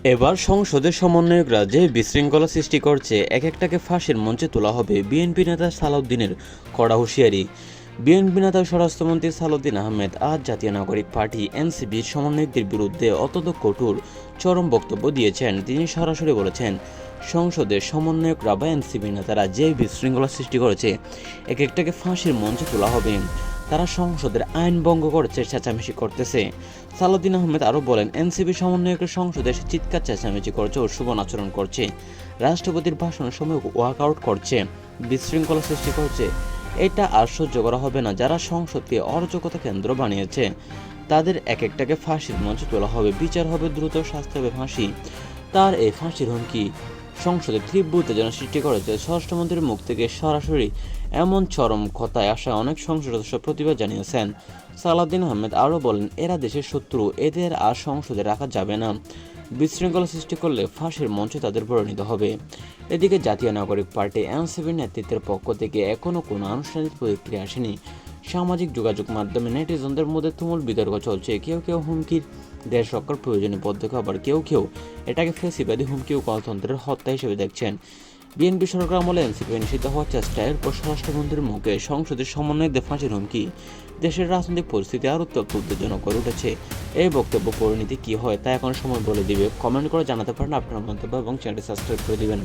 এবার সংসদের সমন্বয়করা যে বিশৃঙ্খলা সৃষ্টি করছে, এক একটাকে ফাঁসির মঞ্চে তোলা হবে। বিএনপি নেতা সালাউদ্দিনের কড়া হুঁশিয়ারি। বিএনপি নেতা স্বরাষ্ট্রমন্ত্রী সালাউদ্দিন আহমেদ আজ জাতীয় নাগরিক পার্টি এনসিপির সমন্বয়কদের বিরুদ্ধে অত্যন্ত কঠোর চরম বক্তব্য দিয়েছেন। তিনি সরাসরি বলেছেন, সংসদের সমন্বয়করা বা এনসিপি নেতারা যে বিশৃঙ্খলা সৃষ্টি করেছে, এক একটাকে ফাঁসির মঞ্চে তোলা হবে। তারা সংসদের আইন ভঙ্গ করেছে, চেঁচামেচি করতেছে। সালাউদ্দিন আহমেদ আরও বলেন, এনসিপি সমন্বয়কের সংসদে এসে চিৎকার চেঁচামেচি করছে ও শোভন আচরণ করছে, রাষ্ট্রপতির ভাষণের সময় ওয়াকআউট করছে, বিশৃঙ্খলা সৃষ্টি করছে। এটা আর সহ্য করা হবে না। যারা সংসদকে অরাজকতা কেন্দ্র বানিয়েছে, তাদের এক একটাকে ফাঁসির মঞ্চে তোলা হবে, বিচার হবে, দ্রুত শাস্তি হবে ফাঁসি। তার এই ফাঁসির হুমকি সংসদে তীব্র উত্তেজনা সৃষ্টি করেছে। স্বরাষ্ট্রমন্ত্রীর মুখ থেকে সরাসরি এমন চরম কথায় আসা অনেক সংসদ সদস্য প্রতিবাদ জানিয়েছেন। সালাউদ্দিন আহমেদ আরও বলেন, এরা দেশের শত্রু, এদের আর সংসদে রাখা যাবে না। বিশৃঙ্খলা সৃষ্টি করলে ফাঁসির মঞ্চে তাদের পরিণত হবে। এদিকে জাতীয় নাগরিক পার্টি এনসিপির নেতৃত্বের পক্ষ থেকে এখনও কোনো আনুষ্ঠানিক প্রতিক্রিয়া আসেনি। সামাজিক যোগাযোগ মাধ্যমে নেটিজনদের মধ্যে তুমুল বিতর্ক চলছে। কেউ কেউ হুমকির দেশ রক্ষার প্রয়োজনীয় পদক্ষেপ, আবার কেউ কেউ এটাকে ফেসিবাদী হুমকি ও গণতন্ত্রের হত্যা হিসেবে দেখছেন। বিএনপি সরকার আমলে এনসিপি নিষিদ্ধ হওয়ার চেষ্টা, এরপর স্বরাষ্ট্রমন্ত্রীর মুখে সংসদের সমন্বয়কদের ফাঁসির হুমকি। দেশের রাজনৈতিক পরিস্থিতি আরও উত্তপ্ত উত্তেজনক করে উঠেছে। এই বক্তব্য পরিণতি কী হয় তা এখন সময় বলে দিবে। কমেন্ট করে জানাতে পারেন আপনার মন্তব্য এবং চ্যানেলটি সাবস্ক্রাইব করে দিবেন।